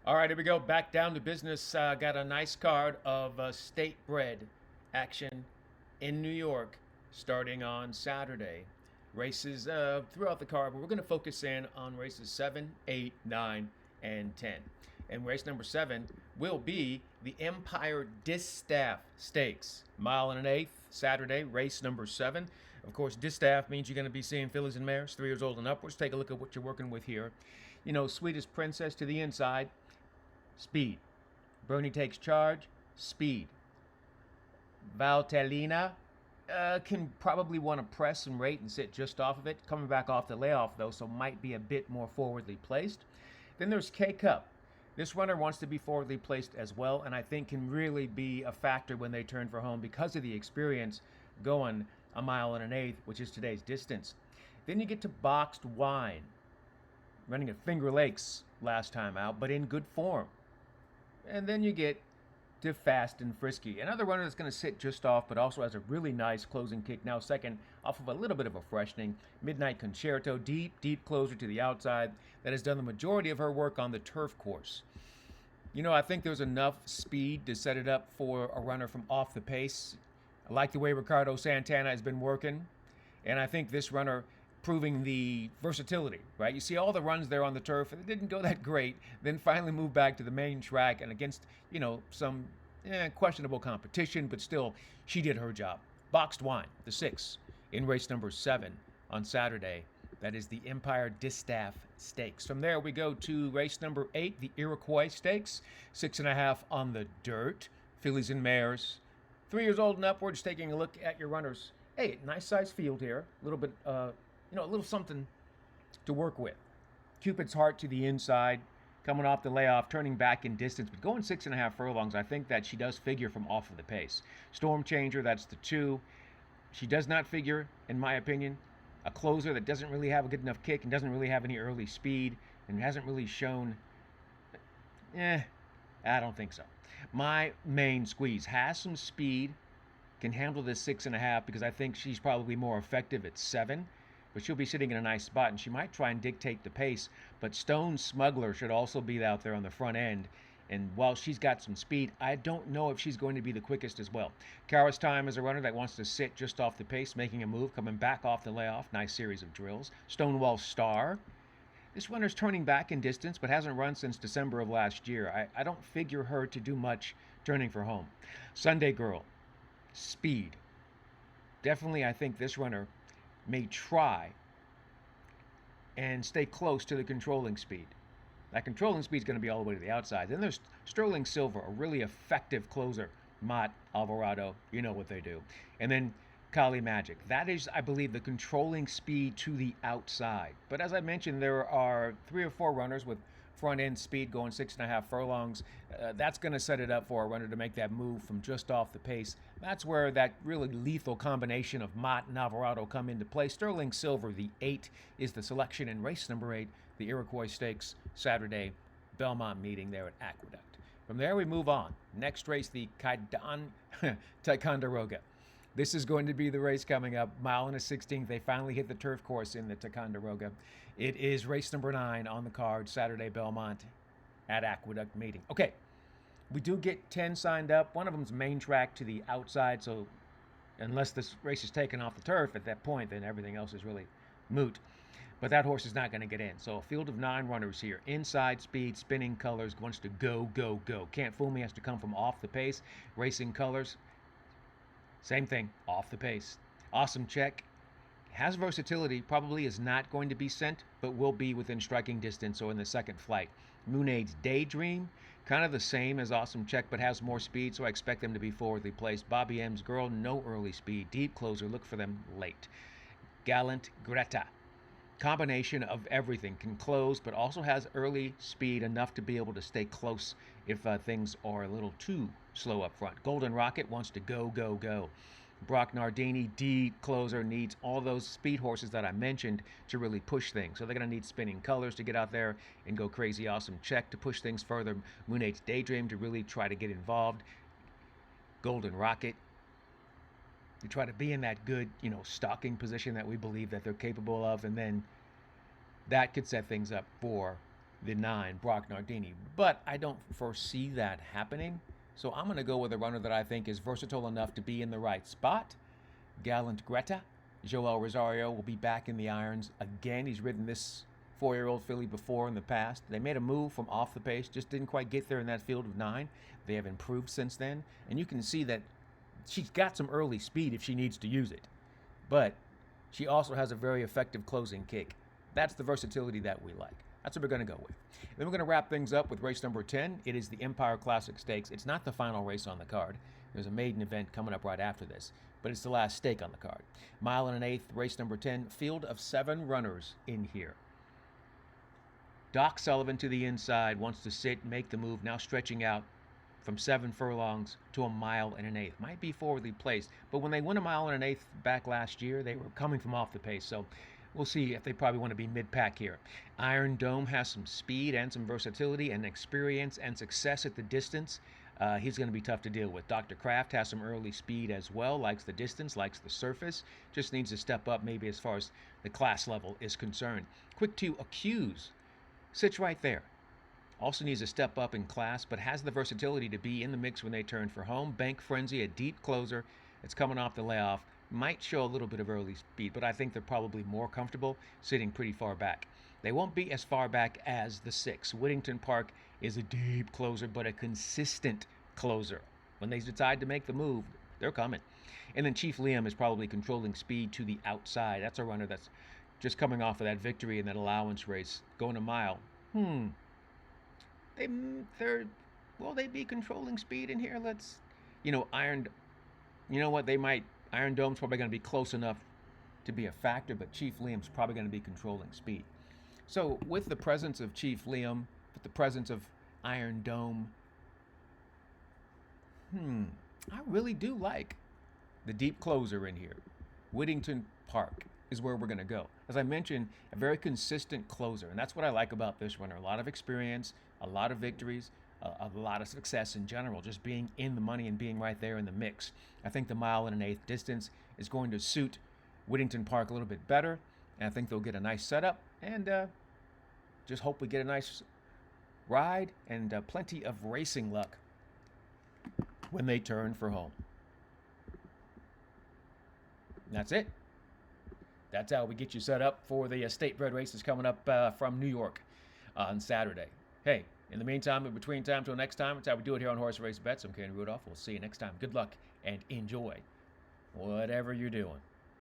All right, here we go. Back down to business. Got a nice card of state bred action in New York starting on Saturday. Races throughout the card, but we're going to focus in on races 7, 8, 9, and 10. And race number 7 will be the Empire Distaff Stakes. Mile and an eighth, Saturday, race number 7. Of course, distaff means you're going to be seeing fillies and mares, 3 years old and upwards. Take a look at what you're working with here. You know, Sweetest Princess to the inside. Speed. Bernie Takes Charge. Speed. Valtellina can probably want to press and rate and sit just off of it. Coming back off the layoff, though, so might be a bit more forwardly placed. Then there's K-Cup. This runner wants to be forwardly placed as well, and I think can really be a factor when they turn for home because of the experience going a mile and an eighth, which is today's distance. Then you get to Boxed Wine, running at Finger Lakes last time out, but in good form. And then you get to Fast and Frisky, another runner that's going to sit just off, but also has a really nice closing kick. Now second, off of a little bit of a freshening. Midnight Concerto, deep closer to the outside, that has done the majority of her work on the turf course. You know, I think there's enough speed to set it up for a runner from off the pace. I like the way Ricardo Santana has been working, and I think this runner proving the versatility, right? You see all the runs there on the turf, and it didn't go that great. Then finally moved back to the main track and against, you know, some questionable competition, but still, she did her job. Boxed Wine, the 6, in race number 7 on Saturday. That is the Empire Distaff Stakes. From there, we go to race number 8, the Iroquois Stakes. 6.5 on the dirt. Fillies and mares. 3 years old and upwards, taking a look at your runners. Hey, nice size field here. A little bit, a little something to work with. Cupid's Heart to the inside, coming off the layoff, turning back in distance, but going 6.5 furlongs. I think that she does figure from off of the pace. Storm Changer, that's the 2. She does not figure, in my opinion, a closer that doesn't really have a good enough kick and doesn't really have any early speed and hasn't really shown. I don't think so. My main squeeze has some speed, can handle this 6.5 because I think she's probably more effective at 7. But she'll be sitting in a nice spot, and she might try and dictate the pace. But Stone Smuggler should also be out there on the front end. And while she's got some speed, I don't know if she's going to be the quickest as well. Kara's Time is a runner that wants to sit just off the pace, making a move, coming back off the layoff. Nice series of drills. Stonewall Star. This runner's turning back in distance, but hasn't run since December of last year. I don't figure her to do much turning for home. Sunday Girl. Speed. Definitely, I think this runner may try and stay close to the controlling speed. That controlling speed is going to be all the way to the outside. Then there's Sterling Silver, a really effective closer. Mott, Alvarado, you know what they do. And then Kali Magic. That is, I believe, the controlling speed to the outside. But as I mentioned, there are 3 or 4 runners with front end speed going 6.5 furlongs. That's going to set it up for a runner to make that move from just off the pace. That's where that really lethal combination of Mott and Alvarado come into play. Sterling Silver, the 8, is the selection in race number 8, the Iroquois Stakes, Saturday, Belmont meeting there at Aqueduct. From there, we move on. Next race, the Ticonderoga. This is going to be the race coming up. Mile and a 16th. They finally hit the turf course in the Ticonderoga. It is race number 9 on the card, Saturday, Belmont at Aqueduct meeting. Okay, we do get 10 signed up. One of them's main track to the outside, so unless this race is taken off the turf at that point, then everything else is really moot. But that horse is not going to get in. So a field of 9 runners here. Inside speed, spinning colors, wants to go. Can't Fool Me has to come from off the pace. Racing colors, same thing, off the pace. Awesome Check. Has versatility, probably is not going to be sent, but will be within striking distance or in the second flight. Moonade's Daydream, kind of the same as Awesome Check, but has more speed, so I expect them to be forwardly placed. Bobby M's Girl, no early speed. Deep closer, look for them late. Gallant Greta. Combination of everything, can close, but also has early speed enough to be able to stay close if things are a little too slow up front. Golden Rocket wants to go. Brock Nardini, deep closer, needs all those speed horses that I mentioned to really push things. So they're going to need Spinning Colors to get out there and go crazy. Awesome Check to push things further. Moonade's Daydream to really try to get involved. Golden Rocket to try to be in that good, stalking position that we believe that they're capable of, and then that could set things up for the 9, Brock Nardini. But I don't foresee that happening. So I'm going to go with a runner that I think is versatile enough to be in the right spot. Gallant Greta. Joel Rosario will be back in the irons again. He's ridden this 4-year-old filly before in the past. They made a move from off the pace, just didn't quite get there in that field of 9. They have improved since then. And you can see that she's got some early speed if she needs to use it. But she also has a very effective closing kick. That's the versatility that we like. That's what we're going to go with. Then we're going to wrap things up with race number 10. It is the Empire Classic Stakes. It's not the final race on the card. There's a maiden event coming up right after this, but it's the last stake on the card. 1 1/8, race number 10, field of 7 runners in here. Doc Sullivan to the inside, wants to sit, make the move, now stretching out from 7 furlongs to 1 1/8. Might be forwardly placed, but when they won 1 1/8 back last year, they were coming from off the pace, so we'll see if they probably want to be mid-pack here. Iron Dome has some speed and some versatility and experience and success at the distance. He's going to be tough to deal with. Dr. Kraft has some early speed as well, likes the distance, likes the surface, just needs to step up maybe as far as the class level is concerned. Quick to Accuse sits right there. Also needs to step up in class, but has the versatility to be in the mix when they turn for home. Bank Frenzy, a deep closer. It's coming off the layoff. Might show a little bit of early speed, but I think they're probably more comfortable sitting pretty far back. They won't be as far back as the 6. Whittington Park is a deep closer, but a consistent closer. When they decide to make the move, they're coming. And then Chief Liam is probably controlling speed to the outside. That's a runner that's just coming off of that victory in that allowance race, going a mile. Will they be controlling speed in here? Iron Dome's probably going to be close enough to be a factor, but Chief Liam's probably going to be controlling speed. So with the presence of Chief Liam, with the presence of Iron Dome, I really do like the deep closer in here. Whittington Park is where we're going to go. As I mentioned, a very consistent closer, and that's what I like about this runner. A lot of experience, a lot of victories, a lot of success in general, just being in the money and being right there in the mix. I think the 1 1/8 distance is going to suit Whittington Park a little bit better, and I think they'll get a nice setup, and just hope we get a nice ride and plenty of racing luck when they turn for home. And that's it. That's how we get you set up for the state bred races coming up from New York on Saturday. Hey, in the meantime, in between time till next time, it's how we do it here on Horse Race Bets. I'm Ken Rudolph. We'll see you next time. Good luck and enjoy whatever you're doing.